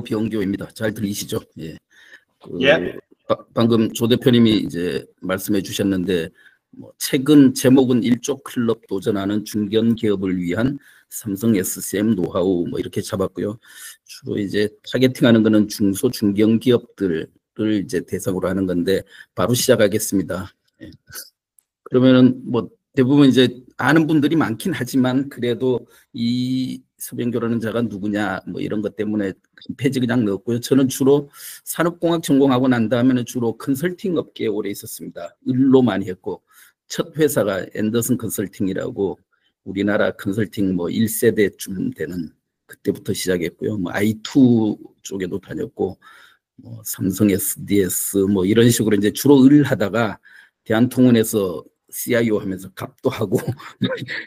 비영교입니다. 잘 들리시죠? 예. 예. 방금 조 대표님이 이제 말씀해 주셨는데, 최근 제목은 1조 클럽 도전하는 중견 기업을 위한 삼성 SCM 노하우 이렇게 잡았고요. 주로 이제 타겟팅하는 거는 중소 중견 기업들을 이제 대상으로 하는 건데 바로 시작하겠습니다. 예. 그러면은 대부분 이제 아는 분들이 많긴 하지만 그래도 이 서병교라는 자가 누구냐 이런 것 때문에 페이지 그냥 넣었고요. 저는 주로 산업공학 전공하고 난 다음에는 주로 컨설팅 업계에 오래 있었습니다. 일로 많이 했고 첫 회사가 앤더슨 컨설팅이라고 우리나라 컨설팅 1세대쯤 되는 그때부터 시작했고요. I2 쪽에도 다녔고 삼성 SDS 이런 식으로 이제 주로 을 하다가 대한통운에서 CIO 하면서 갑도 하고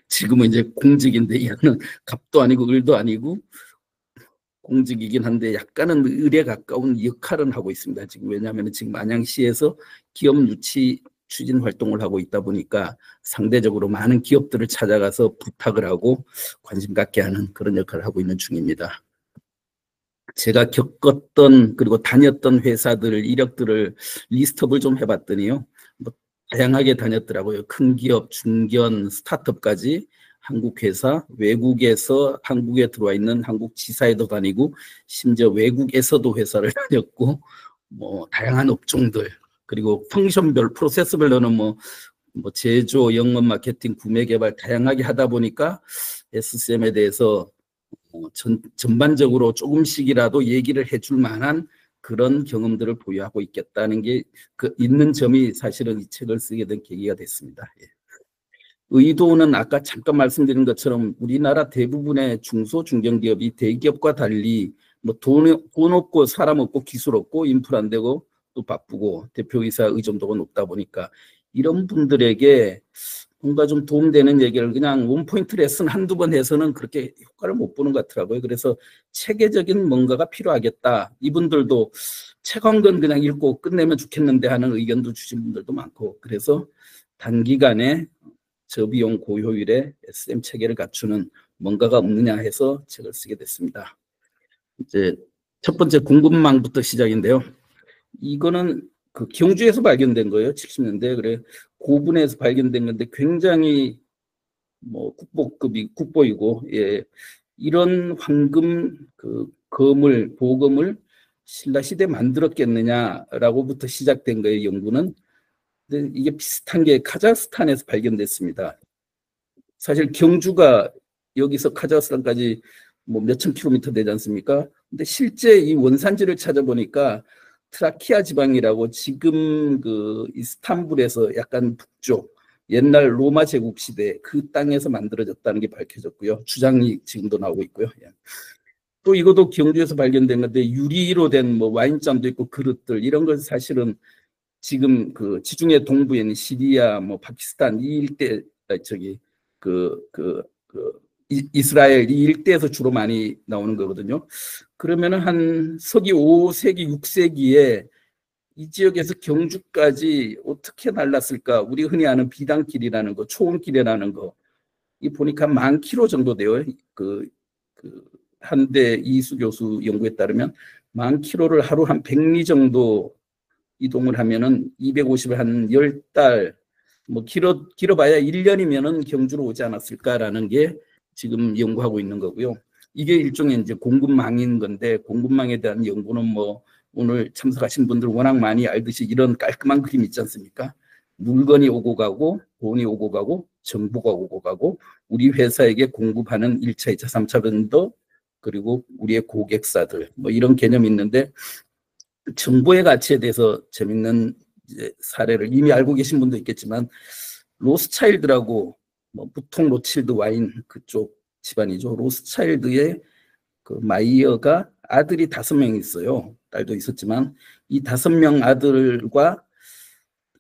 지금은 이제 공직인데 이거는 갑도 아니고 을도 아니고 공직이긴 한데 약간은 을에 가까운 역할은 하고 있습니다. 지금 왜냐하면 지금 안양시에서 기업 유치 추진 활동을 하고 있다 보니까 상대적으로 많은 기업들을 찾아가서 부탁을 하고 관심 갖게 하는 그런 역할을 하고 있는 중입니다. 제가 겪었던 그리고 다녔던 회사들 이력들을 리스트업을 좀 해봤더니요. 다양하게 다녔더라고요. 큰 기업, 중견, 스타트업까지 한국 회사, 외국에서 한국에 들어와 있는 한국 지사에도 다니고 심지어 외국에서도 회사를 다녔고 다양한 업종들 그리고 펑션별, 프로세스별로는 제조, 영업, 마케팅, 구매, 개발 다양하게 하다 보니까 SCM에 대해서 전반적으로 조금씩이라도 얘기를 해줄 만한 그런 경험들을 보유하고 있겠다는 게 있는 점이 사실은 이 책을 쓰게 된 계기가 됐습니다. 예. 의도는 아까 잠깐 말씀드린 것처럼 우리나라 대부분의 중소 중견기업이 대기업과 달리 돈 없고 사람 없고 기술 없고 인프라 안 되고 또 바쁘고 대표이사 의존도가 높다 보니까 이런 분들에게 뭔가 좀 도움되는 얘기를 그냥 원포인트 레슨 한두 번 해서는 그렇게 효과를 못 보는 것 같더라고요. 그래서 체계적인 뭔가가 필요하겠다. 이분들도 책 한 권 그냥 읽고 끝내면 좋겠는데 하는 의견도 주신 분들도 많고 그래서 단기간에 저비용 고효율의 SM 체계를 갖추는 뭔가가 없느냐 해서 책을 쓰게 됐습니다. 이제 첫 번째 공급망부터 시작인데요. 이거는 경주에서 발견된 거예요. 70년대. 그래 고분에서 발견된 건데 굉장히 국보급이 국보이고 예. 이런 황금 거물 보금을 신라 시대에 만들었겠느냐라고부터 시작된 거예요. 연구는. 근데 이게 비슷한 게 카자흐스탄에서 발견됐습니다. 사실 경주가 여기서 카자흐스탄까지 몇천 킬로미터 되지 않습니까? 근데 실제 이 원산지를 찾아보니까 트라키아 지방이라고 지금 이스탄불에서 약간 북쪽 옛날 로마 제국 시대 그 땅에서 만들어졌다는 게 밝혀졌고요. 주장이 지금도 나오고 있고요. 또 이것도 경주에서 발견된 건데 유리로 된 와인잔도 있고 그릇들 이런 건 사실은 지금 지중해 동부에 있는 시리아, 파키스탄 이 일대 이스라엘 이 일대에서 주로 많이 나오는 거거든요. 그러면은 한 서기 5세기, 6세기에 이 지역에서 경주까지 어떻게 날랐을까? 우리 흔히 아는 비단길이라는 거, 초원길이라는 거, 이 보니까 10,000km 정도 돼요. 한대 이수 교수 연구에 따르면 10,000km를 하루 한 100리 정도 이동을 하면은 250을 한 10달, 길어봐야 1년이면은 경주로 오지 않았을까라는 게 지금 연구하고 있는 거고요. 이게 일종의 이제 공급망인 건데 공급망에 대한 연구는 오늘 참석하신 분들 워낙 많이 알듯이 이런 깔끔한 그림 있지 않습니까? 물건이 오고 가고 돈이 오고 가고 정보가 오고 가고 우리 회사에게 공급하는 1차, 2차, 3차 벤더 그리고 우리의 고객사들 이런 개념이 있는데 정보의 가치에 대해서 재밌는 사례를 이미 알고 계신 분도 있겠지만 로스차일드라고 보통 로칠드 와인 그쪽 집안이죠. 로스차일드의 마이어가 아들이 5명 있어요. 딸도 있었지만 이 5명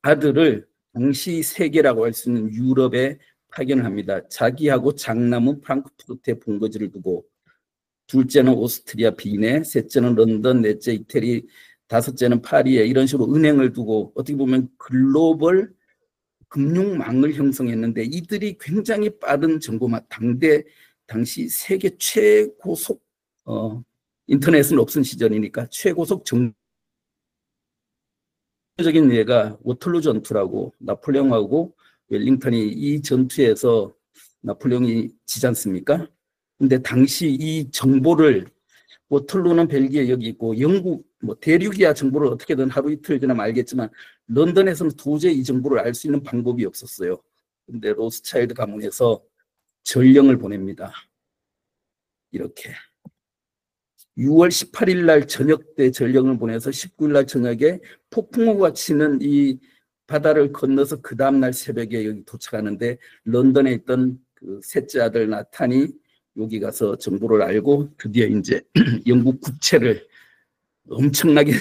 아들을 동시 세계라고 할 수 있는 유럽에 파견을 합니다. 자기하고 장남은 프랑크푸르트에 본거지를 두고 둘째는 오스트리아 비네, 셋째는 런던, 넷째 이태리, 다섯째는 파리에 이런 식으로 은행을 두고 어떻게 보면 글로벌 금융망을 형성했는데 이들이 굉장히 빠른 정보만 당시 세계 최고속 인터넷은 없은 시절이니까 최고속 정적인 예가 워털루 전투라고 나폴레옹하고 웰링턴이 이 전투에서 나폴레옹이 지지 않습니까? 근데 당시 이 정보를 워털루는 벨기에 여기 있고 영국 뭐 대륙이야 정보를 어떻게든 하루 이틀 지나면 알겠지만 런던에서는 도저히 이 정보를 알 수 있는 방법이 없었어요. 근데 로스차일드 가문에서 전령을 보냅니다. 이렇게 6월 18일 날 저녁 때 전령을 보내서 19일 날 저녁에 폭풍우가 치는 이 바다를 건너서 그 다음날 새벽에 여기 도착하는데 런던에 있던 그 셋째 아들 나탄이 여기 가서 정보를 알고 드디어 이제 영국 국채를 엄청나게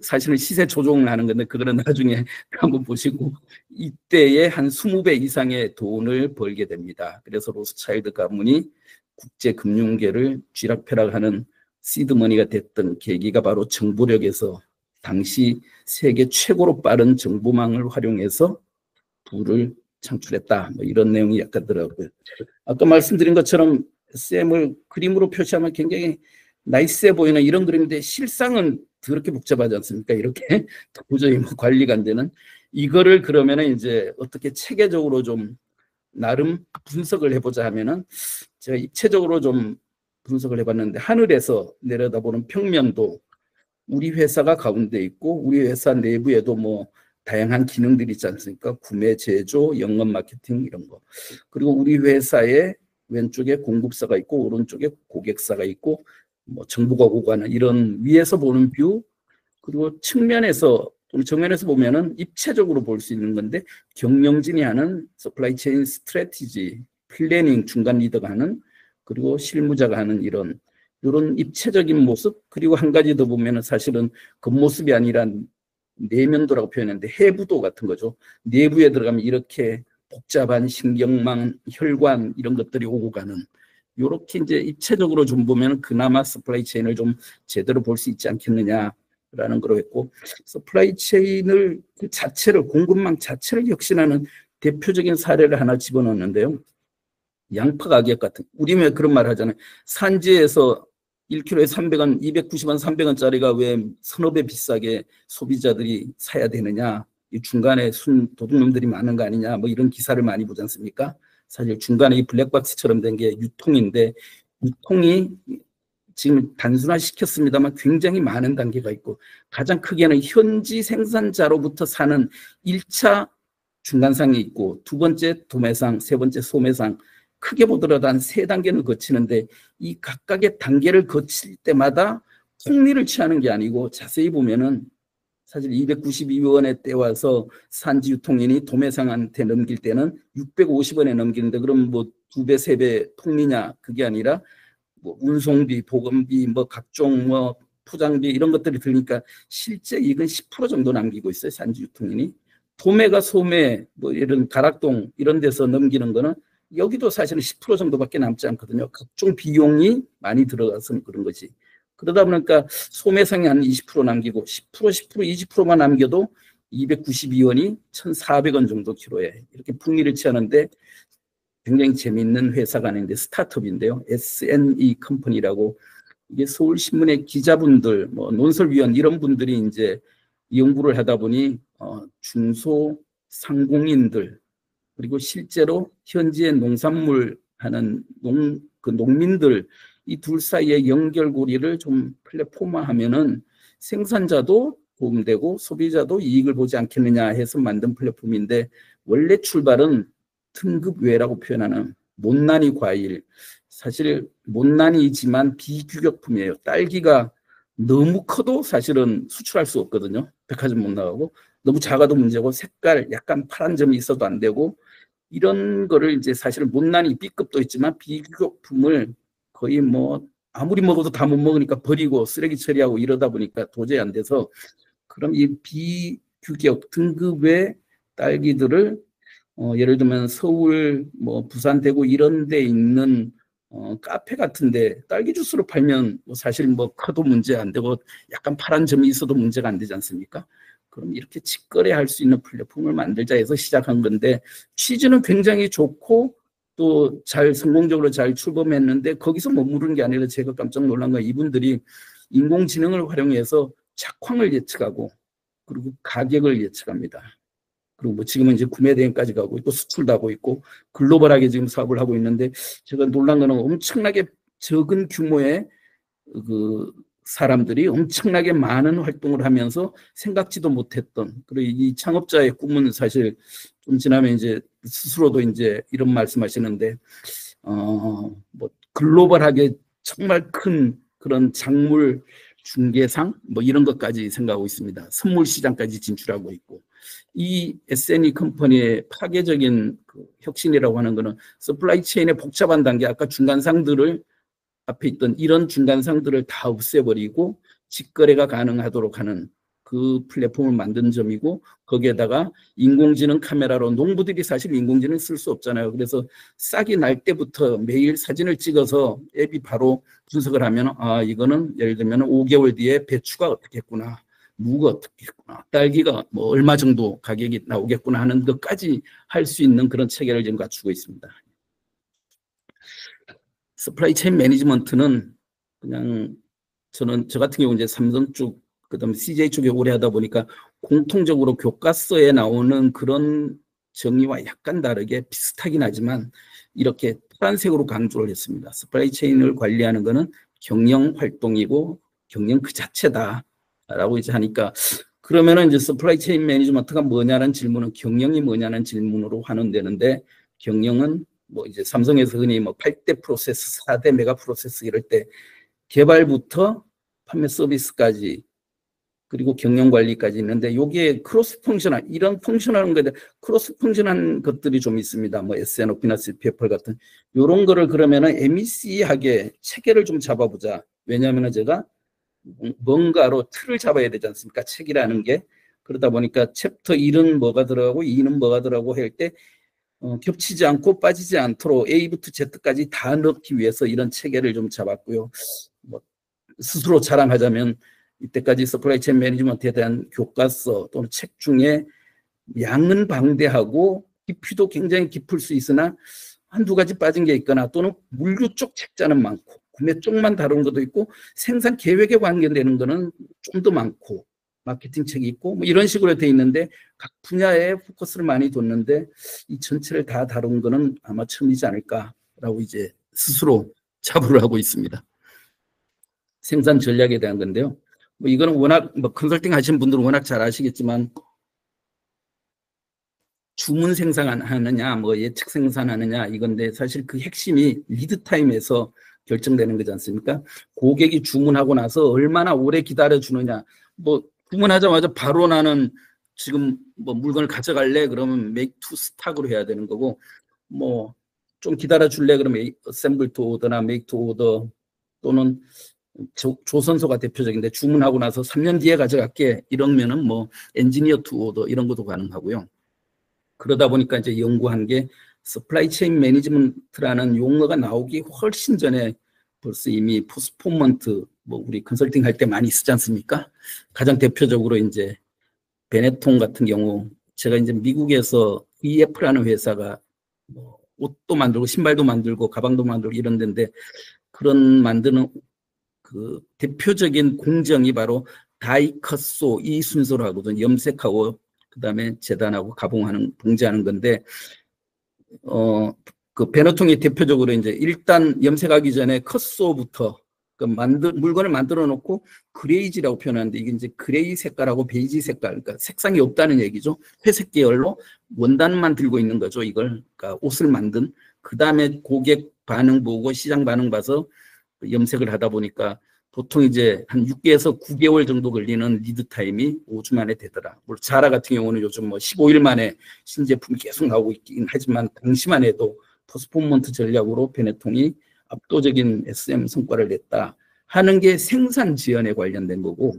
사실은 시세 조종을 하는 건데 그거는 나중에 한번 보시고 이때에 한 20배 이상의 돈을 벌게 됩니다. 그래서 로스차일드 가문이 국제금융계를 쥐락펴락하는 시드머니가 됐던 계기가 바로 정보력에서 당시 세계 최고로 빠른 정보망을 활용해서 부를 창출했다. 뭐 이런 내용이 약간 들어가고요. 아까 말씀드린 것처럼 SM을 그림으로 표시하면 굉장히 나이스해 보이는 이런 그림인데 실상은 그렇게 복잡하지 않습니까? 이렇게 도저히 뭐 관리가 안 되는 이거를 그러면은 이제 어떻게 체계적으로 좀 나름 분석을 해보자 하면은 제가 입체적으로 좀 분석을 해봤는데 하늘에서 내려다보는 평면도 우리 회사가 가운데 있고 우리 회사 내부에도 뭐 다양한 기능들이 있지 않습니까? 구매, 제조, 영업, 마케팅 이런 거. 그리고 우리 회사의 왼쪽에 공급사가 있고 오른쪽에 고객사가 있고 뭐 정보가 오가는 이런 위에서 보는 뷰 그리고 측면에서 정면에서 보면은 입체적으로 볼 수 있는 건데 경영진이 하는 서플라이 체인 스트래티지 플래닝 중간 리더가 하는 그리고 실무자가 하는 이런 입체적인 모습 그리고 한 가지 더 보면은 사실은 겉모습이 아니라 내면도라고 표현했는데 해부도 같은 거죠. 내부에 들어가면 이렇게 복잡한 신경망, 혈관 이런 것들이 오고 가는 이렇게 이제 입체적으로 좀 보면 그나마 서플라이 체인을 좀 제대로 볼 수 있지 않겠느냐라는 거로 했고 서플라이 체인을 그 자체를 공급망 자체를 혁신하는 대표적인 사례를 하나 집어넣었는데요. 양파 가격 같은 우리 왜 그런 말 하잖아요. 산지에서 1kg에 300원, 290원, 300원짜리가 왜 서너 배 비싸게 소비자들이 사야 되느냐. 이 중간에 순 도둑놈들이 많은 거 아니냐. 뭐 이런 기사를 많이 보지 않습니까? 사실 중간에 이 블랙박스처럼 된 게 유통인데 유통이 지금 단순화시켰습니다만 굉장히 많은 단계가 있고 가장 크게는 현지 생산자로부터 사는 1차 중간상이 있고 두 번째 도매상, 세 번째 소매상 크게 보더라도 한 3단계는 거치는데 이 각각의 단계를 거칠 때마다 폭리를 취하는 게 아니고 자세히 보면은 사실 292원에 떼와서 산지 유통인이 도매상한테 넘길 때는 650원에 넘기는데 그럼 뭐 2배, 3배 폭리냐 그게 아니라 뭐 운송비, 보건비, 뭐 각종 뭐 포장비 이런 것들이 들으니까 실제 이익은 10% 정도 남기고 있어요. 산지 유통인이. 도매가 소매, 뭐 이런 가락동 이런 데서 넘기는 거는 여기도 사실은 10% 정도밖에 남지 않거든요. 각종 비용이 많이 들어가서 그런 거지. 그러다 보니까 소매상이 한 20% 남기고 10%, 20%만 남겨도 292원이 1,400원 정도 키로에 이렇게 풍리를 취하는데 굉장히 재미있는 회사가 있는데 스타트업인데요. SNE 컴퍼니라고 이게 서울신문의 기자분들, 뭐 논설위원 이런 분들이 이제 연구를 하다 보니 중소 상공인들 그리고 실제로 현지의 농산물 하는 농민들 이 둘 사이의 연결고리를 좀 플랫폼화하면은 생산자도 도움되고 소비자도 이익을 보지 않겠느냐 해서 만든 플랫폼인데 원래 출발은 등급외라고 표현하는 못난이 과일 사실 못난이지만 비규격품이에요. 딸기가 너무 커도 사실은 수출할 수 없거든요. 백화점 못 나가고 너무 작아도 문제고 색깔 약간 파란 점이 있어도 안 되고 이런 거를 이제 사실은 못난이 B급도 있지만 비규격품을 거의 뭐 아무리 먹어도 다 못 먹으니까 버리고 쓰레기 처리하고 이러다 보니까 도저히 안 돼서 그럼 이 비규격 등급의 딸기들을 예를 들면 서울 뭐 부산 대구 이런 데 있는 카페 같은데 딸기 주스로 팔면 뭐 사실 뭐 커도 문제 안 되고 약간 파란 점이 있어도 문제가 안 되지 않습니까? 그럼 이렇게 직거래할 수 있는 플랫폼을 만들자 해서 시작한 건데 취지는 굉장히 좋고 또 잘 성공적으로 잘 출범했는데 거기서 머무르는 게 아니라 제가 깜짝 놀란 건 이분들이 인공지능을 활용해서 작황을 예측하고 그리고 가격을 예측합니다. 그리고 뭐 지금은 이제 구매 대행까지 가고 있고 수출도 하고 있고 글로벌하게 지금 사업을 하고 있는데 제가 놀란 거는 엄청나게 적은 규모의 그 사람들이 엄청나게 많은 활동을 하면서 생각지도 못했던 그리고 이 창업자의 꿈은 사실 좀 지나면 이제 스스로도 이제 이런 말씀하시는데 뭐 글로벌하게 정말 큰 그런 작물 중개상 뭐 이런 것까지 생각하고 있습니다. 선물 시장까지 진출하고 있고 이 S&E 컴퍼니의 파괴적인 그 혁신이라고 하는 거는 서플라이 체인의 복잡한 단계 아까 중간상들을 앞에 있던 이런 중간상들을 다 없애버리고 직거래가 가능하도록 하는 그 플랫폼을 만든 점이고 거기에다가 인공지능 카메라로 농부들이 사실 인공지능 쓸 수 없잖아요. 그래서 싹이 날 때부터 매일 사진을 찍어서 앱이 바로 분석을 하면 아 이거는 예를 들면 5개월 뒤에 배추가 어떻게 했구나. 무가 어떻게 했구나. 딸기가 뭐 얼마 정도 가격이 나오겠구나 하는 것까지 할 수 있는 그런 체계를 지금 갖추고 있습니다. 서플라이 체인 매니지먼트는 그냥 저 같은 경우 이제 삼성 쪽 그다음에 CJ 쪽에 오래 하다 보니까 공통적으로 교과서에 나오는 그런 정의와 약간 다르게 비슷하긴 하지만 이렇게 파란색으로 강조를 했습니다. 서플라이 체인을 관리하는 거는 경영 활동이고 경영 그 자체다라고 이제 하니까 그러면은 이제 서플라이 체인 매니지먼트가 뭐냐는 질문은 경영이 뭐냐는 질문으로 환원되는데 경영은 뭐 이제 삼성에서 흔히 뭐 8대 프로세스, 4대 메가 프로세스 이럴 때 개발부터 판매 서비스까지 그리고 경영 관리까지 있는데 여기에 크로스 펑셔널 이런 펑셔널한 거에 크로스 펑셔널한 것들이 좀 있습니다. 뭐 SNOP나 CPFR 같은 이런 거를 그러면은 MEC하게 체계를 좀 잡아보자. 왜냐하면 제가 뭔가로 틀을 잡아야 되지 않습니까? 책이라는 게 그러다 보니까 챕터 1은 뭐가 들어가고 2는 뭐가 들어가고 할 때 겹치지 않고 빠지지 않도록 A부터 Z까지 다 넣기 위해서 이런 체계를 좀 잡았고요. 뭐 스스로 자랑하자면 이때까지 서플라이 체인 매니지먼트에 대한 교과서 또는 책 중에 양은 방대하고 깊이도 굉장히 깊을 수 있으나 한두 가지 빠진 게 있거나 또는 물류 쪽 책자는 많고 구매 쪽만 다루는 것도 있고 생산 계획에 관계되는 거는 좀 더 많고 마케팅 책이 있고 뭐 이런 식으로 돼 있는데 각 분야에 포커스를 많이 뒀는데 이 전체를 다 다룬 거는 아마 처음이지 않을까라고 이제 스스로 자부를 하고 있습니다. 생산 전략에 대한 건데요. 뭐 이거는 워낙 뭐 컨설팅 하신 분들은 워낙 잘 아시겠지만 주문 생산하느냐 뭐 예측 생산하느냐 이건데 사실 그 핵심이 리드 타임에서 결정되는 거지 않습니까? 고객이 주문하고 나서 얼마나 오래 기다려 주느냐. 뭐 주문하자마자 바로 나는 지금 뭐 물건을 가져갈래 그러면 make to stock으로 해야 되는 거고 뭐 좀 기다려 줄래 그러면 assemble to order나 make to order 또는 조선소가 대표적인데 주문하고 나서 3년 뒤에 가져갈게 이러면은 뭐 엔지니어 투 오더 이런 것도 가능하고요. 그러다 보니까 이제 연구한 게 서플라이 체인 매니지먼트라는 용어가 나오기 훨씬 전에 벌써 이미 포스포먼트 뭐 우리 컨설팅 할 때 많이 쓰지 않습니까? 가장 대표적으로 이제 베네통 같은 경우 제가 이제 미국에서 VF라는 회사가 뭐 옷도 만들고 신발도 만들고 가방도 만들고 이런 데인데 그런 만드는 그 대표적인 공정이 바로 다이컷소 이 순서로 하거든요. 염색하고 그다음에 재단하고 가봉하는 봉제하는 건데 그 베너통이 대표적으로 이제 일단 염색하기 전에 컷소부터 그 물건을 만들어 놓고 그레이지라고 표현하는데 이게 이제 그레이 색깔하고 베이지 색깔 그러니까 색상이 없다는 얘기죠. 회색 계열로 원단만 들고 있는 거죠. 이걸 그러니까 옷을 만든 그다음에 고객 반응 보고 시장 반응 봐서 염색을 하다 보니까 보통 이제 한 6개에서 9개월 정도 걸리는 리드 타임이 5주 만에 되더라. 물론 자라 같은 경우는 요즘 뭐 15일 만에 신제품이 계속 나오고 있긴 하지만 당시만 해도 포스포먼트 전략으로 베네통이 압도적인 SM 성과를 냈다 하는 게 생산 지연에 관련된 거고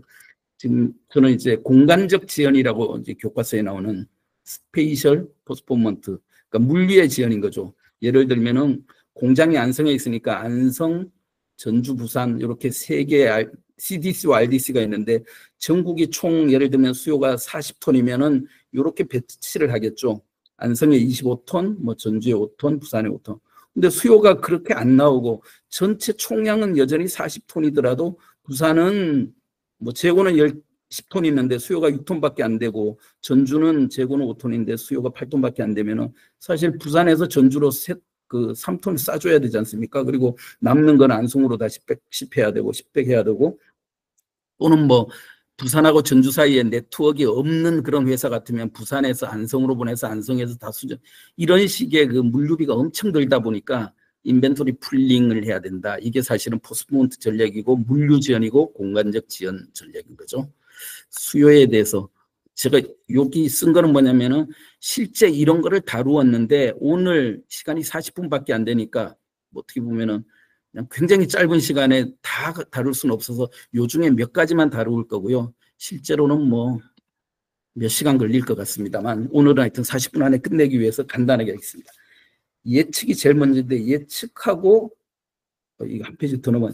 지금 저는 이제 공간적 지연이라고 이제 교과서에 나오는 스페이셜 포스포먼트 그러니까 물리의 지연인 거죠. 예를 들면은 공장이 안성에 있으니까 안성 전주, 부산 이렇게 세 개의 CDC와 RDC가 있는데 전국이 총 예를 들면 수요가 40톤이면은 이렇게 배치를 하겠죠. 안성에 25톤, 뭐 전주에 5톤, 부산에 5톤. 근데 수요가 그렇게 안 나오고 전체 총량은 여전히 40톤이더라도 부산은 뭐 재고는 10톤 있는데 수요가 6톤밖에 안 되고 전주는 재고는 5톤인데 수요가 8톤밖에 안 되면은 사실 부산에서 전주로 3톤 싸줘야 되지 않습니까? 그리고 남는 건 안송으로 다시 백십해야 되고 십백해야 되고 또는 뭐 부산하고 전주 사이에 네트워크가 없는 그런 회사 같으면 부산에서 안성으로 보내서 안성에서 다 수전 이런 식의 그 물류비가 엄청 들다 보니까 인벤토리 풀링을 해야 된다. 이게 사실은 포스트몬트 전략이고 물류 지원이고 공간적 지원 전략인 거죠. 수요에 대해서 제가 여기 쓴 거는 뭐냐면은 실제 이런 거를 다루었는데 오늘 시간이 40분밖에 안 되니까 어떻게 보면은 그냥 굉장히 짧은 시간에 다 다룰 수는 없어서 요 중에 몇 가지만 다룰 거고요. 실제로는 뭐 몇 시간 걸릴 것 같습니다만 오늘은 하여튼 40분 안에 끝내기 위해서 간단하게 하겠습니다. 예측이 제일 먼저인데 예측하고 이거 한 페이지 더 넘어.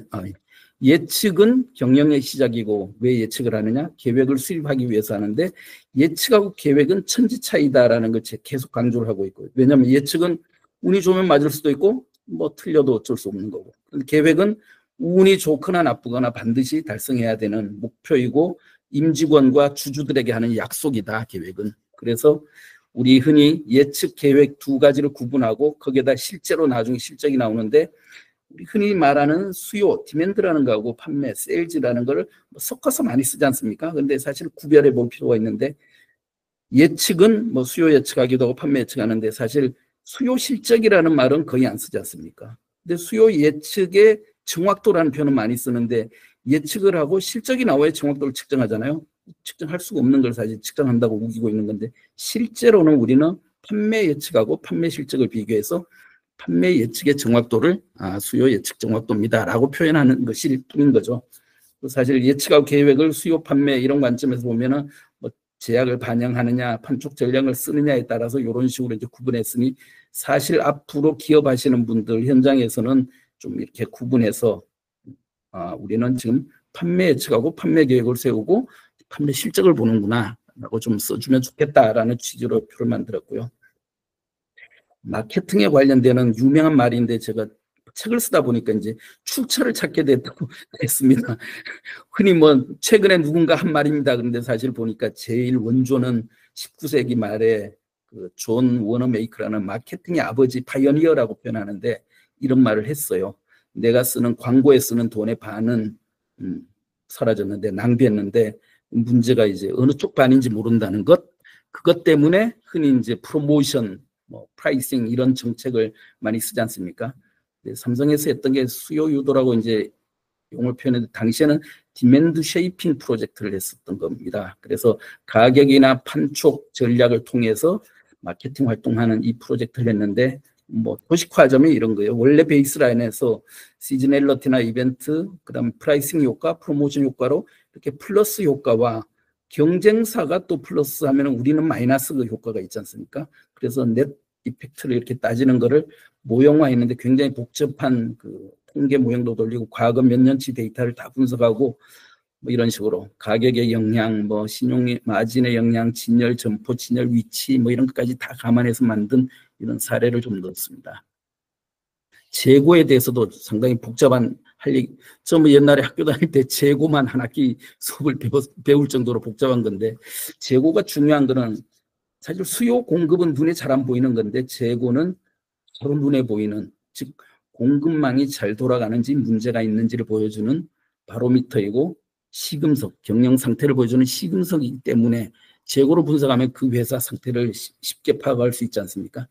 예측은 경영의 시작이고 왜 예측을 하느냐? 계획을 수립하기 위해서 하는데 예측하고 계획은 천지 차이다라는 걸 계속 강조를 하고 있고요. 왜냐하면 예측은 운이 좋으면 맞을 수도 있고 뭐 틀려도 어쩔 수 없는 거고 계획은 운이 좋거나 나쁘거나 반드시 달성해야 되는 목표이고 임직원과 주주들에게 하는 약속이다. 계획은. 그래서 우리 흔히 예측, 계획 두 가지를 구분하고 거기에다 실제로 나중에 실적이 나오는데 우리 흔히 말하는 수요, 디맨드라는 거하고 판매, 세일즈라는 거를 섞어서 많이 쓰지 않습니까? 근데 사실 구별해 볼 필요가 있는데 예측은 뭐 수요 예측하기도 하고 판매 예측하는데 사실 수요 실적이라는 말은 거의 안 쓰지 않습니까? 근데 수요 예측의 정확도라는 표현은 많이 쓰는데 예측을 하고 실적이 나와야 정확도를 측정하잖아요. 측정할 수가 없는 걸 사실 측정한다고 우기고 있는 건데 실제로는 우리는 판매 예측하고 판매 실적을 비교해서 판매 예측의 정확도를 수요 예측 정확도입니다라고 표현하는 것일 뿐인 거죠. 사실 예측하고 계획을 수요 판매 이런 관점에서 보면은 뭐 제약을 반영하느냐 판촉 전략을 쓰느냐에 따라서 이런 식으로 이제 구분했으니 사실 앞으로 기업하시는 분들 현장에서는 좀 이렇게 구분해서 우리는 지금 판매 예측하고 판매 계획을 세우고 판매 실적을 보는구나 라고 좀 써주면 좋겠다라는 취지로 표를 만들었고요. 마케팅에 관련되는 유명한 말인데 제가 책을 쓰다 보니까 이제 출처를 찾게 됐습니다. 흔히 뭐 최근에 누군가 한 말입니다. 그런데 사실 보니까 제일 원조는 19세기 말에 그 존 워너메이커라는 마케팅의 아버지 파이어니어라고 표현하는데 이런 말을 했어요. 내가 쓰는 광고에 쓰는 돈의 반은 사라졌는데 낭비했는데 문제가 이제 어느 쪽 반인지 모른다는 것. 그것 때문에 흔히 이제 프로모션, 뭐 프라이싱 이런 정책을 많이 쓰지 않습니까? 삼성에서 했던 게 수요 유도라고 이제 용어를 표현했는데 당시에는 디맨드 쉐이핑 프로젝트를 했었던 겁니다. 그래서 가격이나 판촉 전략을 통해서 마케팅 활동하는 이 프로젝트를 했는데 뭐 도식화점이 이런 거예요. 원래 베이스라인에서 시즈널러티나 이벤트, 그다음 프라이싱 효과, 프로모션 효과로 이렇게 플러스 효과와 경쟁사가 또 플러스 하면 우리는 마이너스 그 효과가 있지 않습니까? 그래서 넷 이펙트를 이렇게 따지는 거를 모형화했는데 굉장히 복잡한 그 통계 모형도 돌리고 과거 몇 년치 데이터를 다 분석하고 뭐 이런 식으로 가격의 영향, 뭐 신용 마진의 영향, 진열 점포, 진열 위치 뭐 이런 것까지 다 감안해서 만든 이런 사례를 좀 넣었습니다. 재고에 대해서도 상당히 복잡한 할 얘기. 저 옛날에 학교 다닐 때 재고만 한 학기 수업을 배울 정도로 복잡한 건데 재고가 중요한 거는 사실 수요 공급은 눈에 잘 안 보이는 건데 재고는 바로 눈에 보이는 즉 공급망이 잘 돌아가는지 문제가 있는지를 보여주는 바로미터이고 시금석, 경영 상태를 보여주는 시금석이기 때문에 재고로 분석하면 그 회사 상태를 쉽게 파악할 수 있지 않습니까?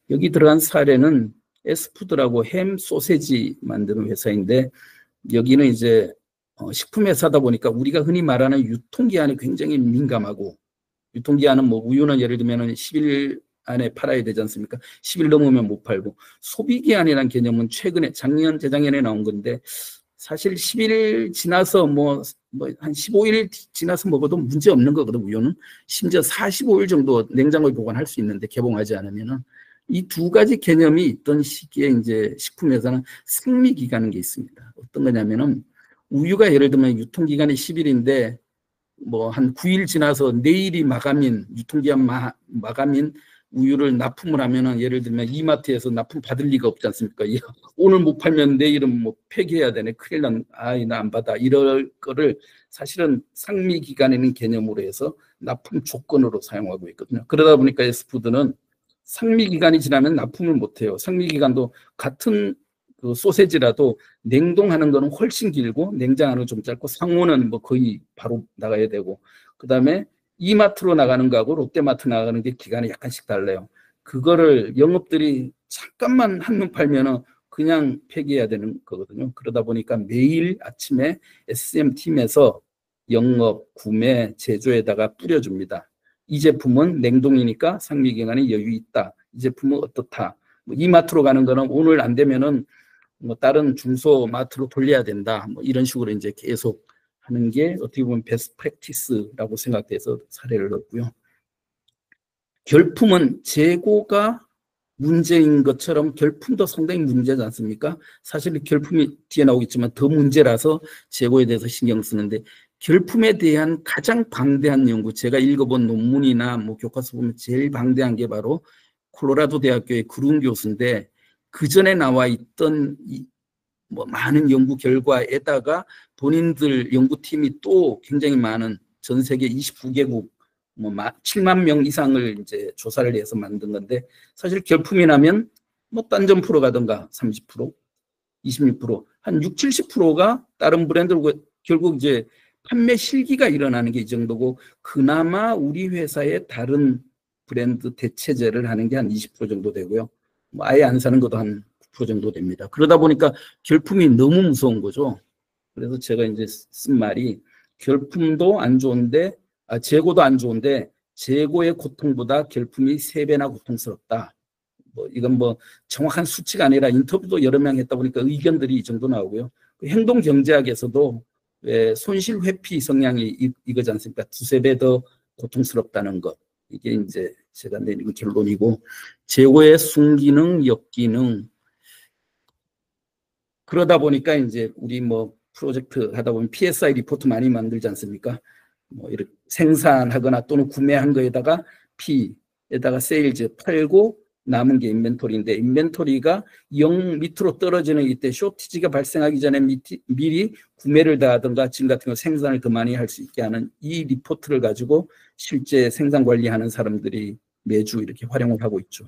여기 들어간 사례는 S푸드라고 햄 소세지 만드는 회사인데 여기는 이제 식품 회사다 보니까 우리가 흔히 말하는 유통기한이 굉장히 민감하고 유통기한은 뭐 우유는 예를 들면 10일 안에 팔아야 되지 않습니까? 10일 넘으면 못 팔고 소비기한이라는 개념은 최근에 작년 재작년에 나온 건데 사실 10일 지나서 뭐 한 15일 지나서 먹어도 문제 없는 거거든. 우유는 심지어 45일 정도 냉장고에 보관할 수 있는데 개봉하지 않으면은 이 두 가지 개념이 있던 시기에 이제 식품회사는 생미기간인 게 있습니다. 어떤 거냐면은 우유가 예를 들면 유통기간이 10일인데 뭐 한 9일 지나서 내일이 마감인 유통기한 마감인 우유를 납품을 하면은 예를 들면 이마트에서 납품 받을 리가 없지 않습니까? 오늘 못 팔면 내일은 뭐 폐기해야 되네. 큰일 난, 아이, 나 안 받아. 이럴 거를 사실은 상미 기간이라는 개념으로 해서 납품 조건으로 사용하고 있거든요. 그러다 보니까 S푸드는 상미 기간이 지나면 납품을 못 해요. 상미 기간도 같은 그 소세지라도 냉동하는 거는 훨씬 길고 냉장하는 좀 짧고 상온은 뭐 거의 바로 나가야 되고 그다음에 이마트로 나가는 거하고 롯데마트 나가는 게 기간이 약간씩 달라요. 그거를 영업들이 잠깐만 한눈 팔면은 그냥 폐기해야 되는 거거든요. 그러다 보니까 매일 아침에 SM팀에서 영업, 구매, 제조에다가 뿌려줍니다. 이 제품은 냉동이니까 상미기간이 여유 있다. 이 제품은 어떻다. 뭐 이마트로 가는 거는 오늘 안 되면은 뭐 다른 중소 마트로 돌려야 된다. 뭐 이런 식으로 이제 계속 하는 게 어떻게 보면 베스트 프랙티스라고 생각돼서 사례를 넣었고요. 결품은 재고가 문제인 것처럼 결품도 상당히 문제지 않습니까? 사실 결품이 뒤에 나오겠지만 더 문제라서 재고에 대해서 신경 쓰는데 결품에 대한 가장 방대한 연구, 제가 읽어본 논문이나 뭐 교과서 보면 제일 방대한 게 바로 콜로라도 대학교의 그룬 교수인데 그 전에 나와 있던 뭐 많은 연구 결과에다가 본인들 연구팀이 또 굉장히 많은 전 세계 29개국 뭐 7만 명 이상을 이제 조사를 해서 만든 건데 사실 결품이 나면 뭐 딴점 프로 가든가 30%, 26%한 6, 70%가 다른 브랜드로 결국 이제 판매 실기가 일어나는 게 이 정도고 그나마 우리 회사의 다른 브랜드 대체제를 하는 게 한 20% 정도 되고요. 뭐 아예 안 사는 것도 한 9% 정도 됩니다. 그러다 보니까 결품이 너무 무서운 거죠. 그래서 제가 이제 쓴 말이 결품도 안 좋은데 재고도 안 좋은데 재고의 고통보다 결품이 3배나 고통스럽다. 뭐 이건 뭐 정확한 수치가 아니라 인터뷰도 여러 명 했다 보니까 의견들이 이 정도 나오고요. 행동 경제학에서도 손실 회피 성향이 이거지 않습니까? 2~3배 더 고통스럽다는 것. 이게 이제 제가 내린 결론이고 재고의 순기능, 역기능 그러다 보니까 이제 우리 뭐 프로젝트 하다 보면 PSI 리포트 많이 만들지 않습니까? 뭐 이렇게 생산하거나 또는 구매한 거에다가 P에다가 세일즈 팔고 남은 게 인벤토리인데 인벤토리가 0 밑으로 떨어지는 이때 쇼티지가 발생하기 전에 미리 구매를 다 하든가 지금 같은 경우 생산을 더 많이 할 수 있게 하는 이 리포트를 가지고 실제 생산 관리하는 사람들이 매주 이렇게 활용을 하고 있죠.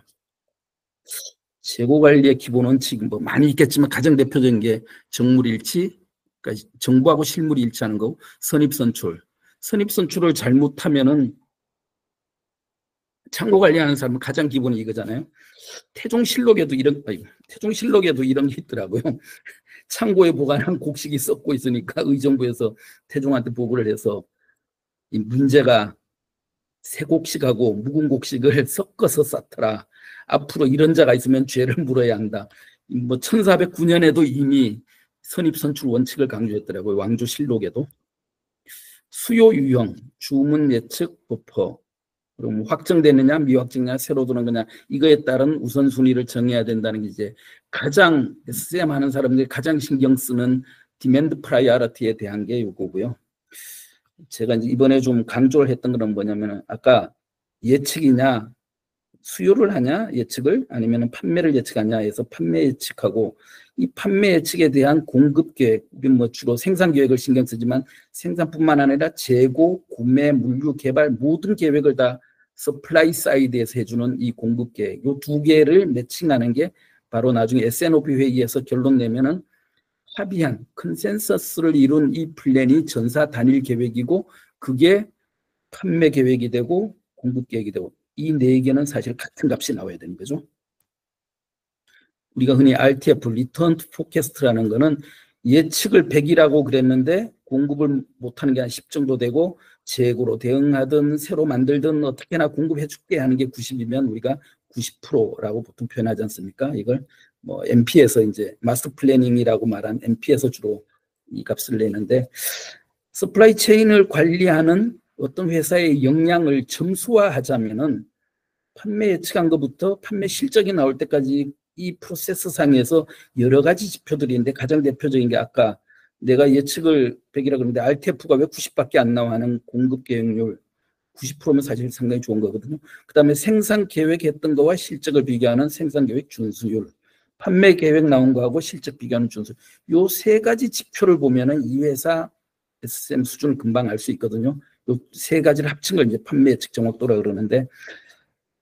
재고 관리의 기본 원칙은 뭐 많이 있겠지만 가장 대표적인 게 정물일치, 그러니까 정보하고 실물이 일치하는 거, 선입선출. 선입선출을 잘못하면은 창고 관리하는 사람은 가장 기본이 이거잖아요. 태종실록에도 이런 게 있더라고요. 창고에 보관한 곡식이 썩고 있으니까 의정부에서 태종한테 보고를 해서 이 문제가 새 곡식하고 묵은 곡식을 섞어서 쌓더라. 앞으로 이런 자가 있으면 죄를 물어야 한다. 뭐 1409년에도 이미 선입선출 원칙을 강조했더라고요. 왕조실록에도. 수요 유형, 주문 예측 버퍼. 그럼 확정되느냐 미확정이냐 새로 들어온 거냐 이거에 따른 우선순위를 정해야 된다는 게 이제 가장 SCM 하는 사람들이 가장 신경 쓰는 디맨드 프라이어리티에 대한 게 이거고요. 제가 이제 이번에 좀 강조를 했던 건 뭐냐면 아까 예측이냐 수요를 하냐 예측을 아니면 판매를 예측하냐 해서 판매 예측하고 이 판매 예측에 대한 공급 계획 우리 뭐 주로 생산 계획을 신경 쓰지만 생산뿐만 아니라 재고 구매 물류 개발 모든 계획을 다 서플라이 사이드에서 해주는 이 공급 계획 이 두 개를 매칭하는 게 바로 나중에 S&OP 회의에서 결론 내면은 합의한 컨센서스를 이룬 이 플랜이 전사 단일 계획이고 그게 판매 계획이 되고 공급 계획이 되고 이 네 개는 사실 같은 값이 나와야 되는 거죠. 우리가 흔히 RTF, 리턴 투 포캐스트라는 거는 예측을 100이라고 그랬는데 공급을 못하는 게 한 10 정도 되고 재고로 대응하든 새로 만들든 어떻게나 공급해 줄게 하는 게 90이면 우리가 90%라고 보통 표현하지 않습니까? 이걸 뭐 MP에서 이제 마스터 플래닝이라고 말한 MP에서 주로 이 값을 내는데 서플라이 체인을 관리하는 어떤 회사의 역량을 점수화하자면은 판매 예측한 것부터 판매 실적이 나올 때까지 이 프로세스 상에서 여러 가지 지표들이 있는데 가장 대표적인 게 아까 내가 예측을 100이라고 그러는데 RTF가 왜 90밖에 안 나와 하는 공급 계획률 90%면 사실 상당히 좋은 거거든요. 그다음에 생산 계획했던 거와 실적을 비교하는 생산 계획 준수율, 판매 계획 나온 거하고 실적 비교하는 준수율. 요 세 가지 지표를 보면은 이 회사 SSM 수준을 금방 알 수 있거든요. 요 세 가지를 합친 걸 이제 판매 예측 정확도라 그러는데,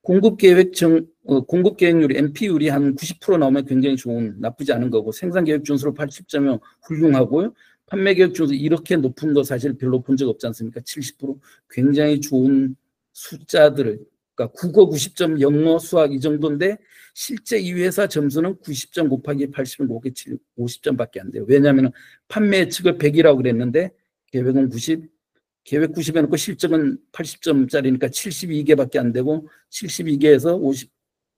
공급 계획률이 NP율이 한 90% 나오면 굉장히 좋은, 나쁘지 않은 거고, 생산 계획 준수로 80점이면 훌륭하고요. 판매 계획 준수 이렇게 높은 거 사실 별로 본 적 없지 않습니까? 70% 굉장히 좋은 숫자들을, 그러니까 국어 90점, 영어, 수학 이 정도인데 실제 이 회사 점수는 90점 곱하기 80은 곱하기 50점밖에 안 돼요. 왜냐하면 판매 예측을 100이라고 그랬는데 계획은 90, 계획 90 해놓고 실적은 80점짜리니까 72개밖에 안 되고 72개에서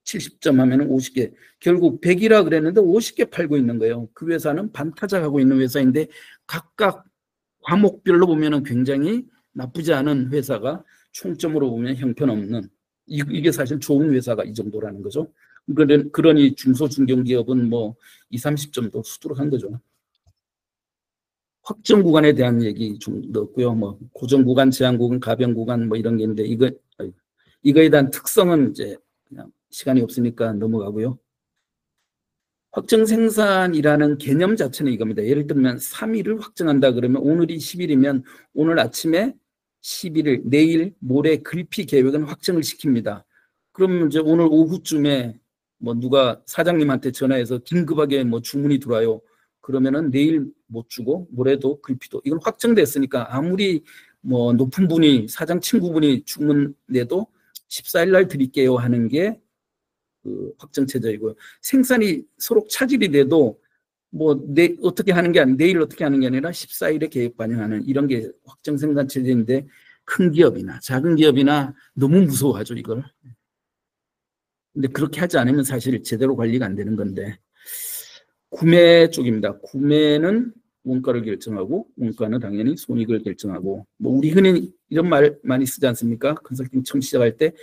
70점 하면 50개. 결국 100이라 그랬는데 50개 팔고 있는 거예요. 그 회사는 반타작하고 있는 회사인데 각각 과목별로 보면 굉장히 나쁘지 않은 회사가 총점으로 보면 형편없는, 이게 사실 좋은 회사가 이 정도라는 거죠. 그러니 중소중견기업은 뭐 20, 30점도 수두룩한 거죠. 확정 구간에 대한 얘기 좀 넣었고요. 뭐 고정 구간, 제한 구간, 가변 구간 뭐 이런 게 있는데 이거에 대한 특성은 이제 그냥 시간이 없으니까 넘어가고요. 확정 생산이라는 개념 자체는 이겁니다. 예를 들면 3일을 확정한다 그러면 오늘이 10일이면 오늘 아침에 11일, 내일, 모레 글피 계획은 확정을 시킵니다. 그러면 이제 오늘 오후쯤에 뭐 누가 사장님한테 전화해서 긴급하게 뭐 주문이 들어와요. 그러면은 내일 못 주고 모레도 글피도 이건 확정됐으니까 아무리 뭐 높은 분이 사장 친구분이 주문 내도 14일 날 드릴게요 하는 게 그 확정 체제이고요. 생산이 서로 차질이 돼도 뭐 어떻게 하는 게 아니라 내일 어떻게 하는 게 아니라 14일에 계획 반영하는 이런 게 확정 생산 체제인데 큰 기업이나 작은 기업이나 너무 무서워하죠 이걸. 근데 그렇게 하지 않으면 사실 제대로 관리가 안 되는 건데. 구매 쪽입니다. 구매는 원가를 결정하고 원가는 당연히 손익을 결정하고, 뭐 우리 흔히 이런 말 많이 쓰지 않습니까? 컨설팅 처음 시작할 때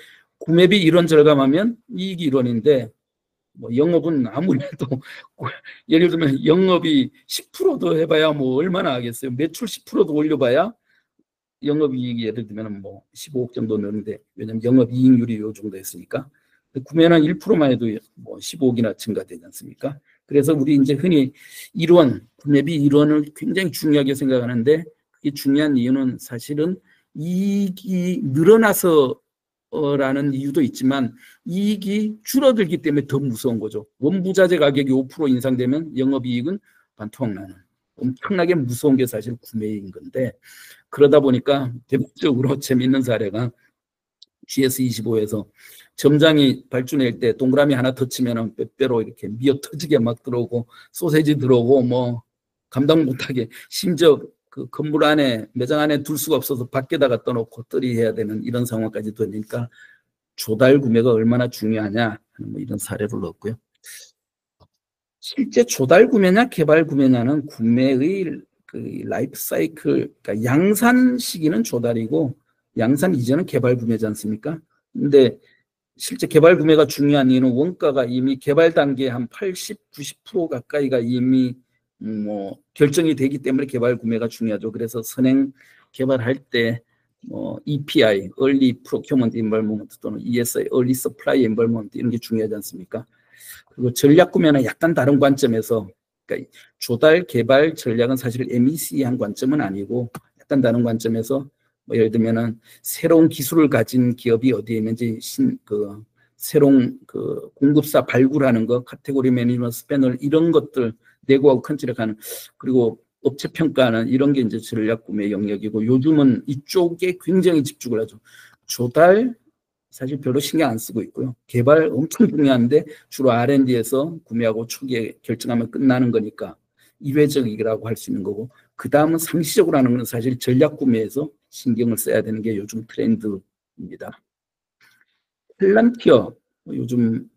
구매비 1원 절감하면 이익이 1원인데 뭐 영업은 아무래도 예를 들면 영업이 10%더 해봐야 뭐 얼마나 하겠어요. 매출 10%도 올려봐야 영업이익이 예를 들면 뭐 15억 정도 느는데, 왜냐면 영업이익률이 요 정도 했으니까. 구매는 1%만 해도 뭐 15억이나 증가되지 않습니까? 그래서 우리 이제 흔히 1원, 구매비 1원을 굉장히 중요하게 생각하는데, 그게 중요한 이유는 사실은 이익이 늘어나서 라는 이유도 있지만 이익이 줄어들기 때문에 더 무서운 거죠. 원부자재 가격이 5% 인상되면 영업이익은 반토막 나는 엄청나게 무서운 게 사실 구매인 건데, 그러다 보니까 대표적으로 재미있는 사례가 GS25에서 점장이 발주낼 때 동그라미 하나 더 치면 빼빼로 이렇게 미어 터지게 막 들어오고 소세지 들어오고 뭐 감당 못하게, 심지어 그 건물 안에 매장 안에 둘 수가 없어서 밖에다가 떠놓고 떨이해야 되는 이런 상황까지 되니까 조달 구매가 얼마나 중요하냐 하는 뭐 이런 사례를 넣었고요. 실제 조달 구매냐 개발 구매냐는 구매의 그 라이프 사이클, 그러니까 양산 시기는 조달이고 양산 이전은 개발 구매지 않습니까? 근데 실제 개발 구매가 중요한 이유는 원가가 이미 개발 단계 한 80, 90% 가까이가 이미 뭐 결정이 되기 때문에 개발 구매가 중요하죠. 그래서 선행 개발할 때 뭐 EPI, Early Procurement Involvement 또는 ESI, Early Supply Involvement 이런 게 중요하지 않습니까? 그리고 전략 구매는 약간 다른 관점에서, 그러니까 조달 개발 전략은 사실 MEC한 관점은 아니고 약간 다른 관점에서 뭐 예를 들면은 새로운 기술을 가진 기업이 어디에 있는지 새로운 그 공급사 발굴하는 거, 카테고리 매니지먼트 패널 이런 것들 내고하고 컨트롤하는, 그리고 업체 평가하는 이런 게 이제 전략 구매 영역이고, 요즘은 이쪽에 굉장히 집중을 하죠. 조달 사실 별로 신경 안 쓰고 있고요. 개발 엄청 중요한데 주로 R&D에서 구매하고 초기에 결정하면 끝나는 거니까 이회적이라고 할 수 있는 거고, 그 다음은 상시적으로 하는 건 사실 전략 구매에서 신경을 써야 되는 게 요즘 트렌드입니다. 펠란티어, 요즘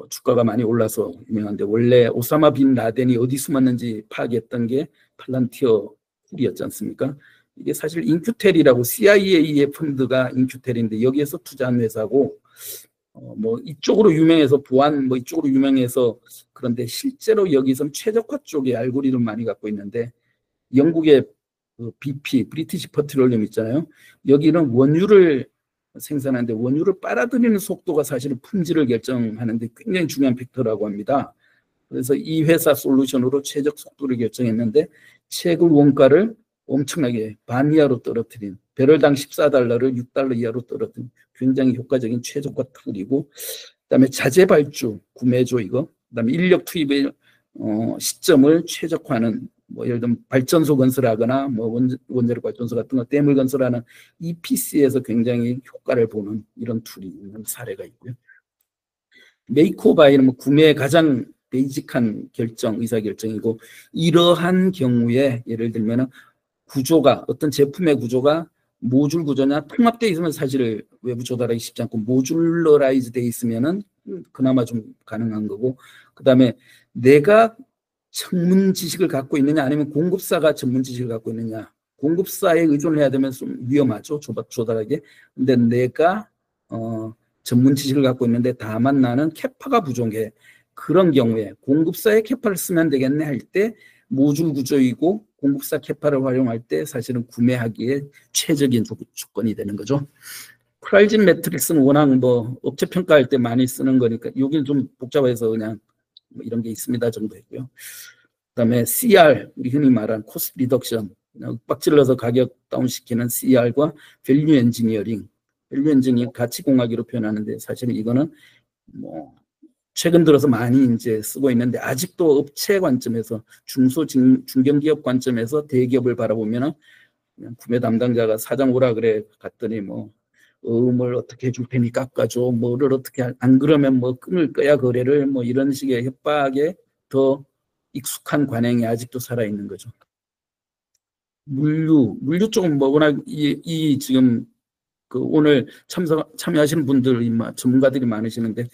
주가가 많이 올라서 유명한데 원래 오사마 빈 라덴이 어디 숨었는지 파악했던 게 펠란티어 쿨이었지 않습니까? 이게 사실 인큐텔이라고 CIA의 펀드가 인큐텔인데 여기에서 투자한 회사고, 뭐 이쪽으로 유명해서 보안 뭐 이쪽으로 유명해서, 그런데 실제로 여기선 최적화 쪽에 알고리즘 많이 갖고 있는데, 영국의 그 BP 브리티시 퍼트롤리움 있잖아요. 여기는 원유를 생산하는데 원유를 빨아들이는 속도가 사실은 품질을 결정하는데 굉장히 중요한 팩터라고 합니다. 그래서 이 회사 솔루션으로 최적 속도를 결정했는데 채굴 원가를 엄청나게 반 이하로 떨어뜨린, 배럴당 14달러를 6달러 이하로 떨어뜨린 굉장히 효과적인 최저가 툴이고, 그다음에 자재 발주 구매조 이거, 그다음에 인력 투입의 시점을 최적화하는, 뭐 예를 들면 발전소 건설하거나 뭐 원자력 발전소 같은 거 댐을 건설하는 EPC에서 굉장히 효과를 보는 이런 툴이 있는 사례가 있고요. 메이크오바이는 뭐 구매의 가장 베이직한 결정, 의사결정이고, 이러한 경우에 예를 들면 구조가, 어떤 제품의 구조가 모듈 구조냐 통합되어 있으면 사실 외부 조달하기 쉽지 않고, 모듈러라이즈 되어 있으면은 그나마 좀 가능한 거고, 그다음에 내가 전문 지식을 갖고 있느냐 아니면 공급사가 전문 지식을 갖고 있느냐. 공급사에 의존을 해야 되면 좀 위험하죠, 조달하게. 근데 내가 전문 지식을 갖고 있는데 다만 나는 캐파가 부족해, 그런 경우에 공급사의 캐파를 쓰면 되겠네 할 때 모듈 구조이고 공급사 캐파를 활용할 때 사실은 구매하기에 최적인 조건이 되는 거죠. 크라이진 매트릭스는 워낙 뭐 업체 평가할 때 많이 쓰는 거니까 여기는 좀 복잡해서 그냥 뭐 이런 게 있습니다 정도 했고요. 그다음에 CR, 우리 흔히 말하는 코스트 리덕션, 빡질러서 가격 다운시키는 CR과 밸류 엔지니어링, 밸류 엔지니어링 가치공학으로 표현하는데 사실은 이거는 뭐 최근 들어서 많이 이제 쓰고 있는데, 아직도 업체 관점에서, 중견기업 관점에서 대기업을 바라보면은 그냥 구매 담당자가 사장 오라 그래 갔더니 뭐 을 어떻게 해줄 테니 깎아줘, 뭐를 어떻게 안 그러면 뭐 끊을 거야 거래를, 뭐 이런 식의 협박에 더 익숙한 관행이 아직도 살아 있는 거죠. 물류 쪽은 뭐 워낙 이 지금 그 오늘 참여하시는 분들 전문가들이 많으시는데,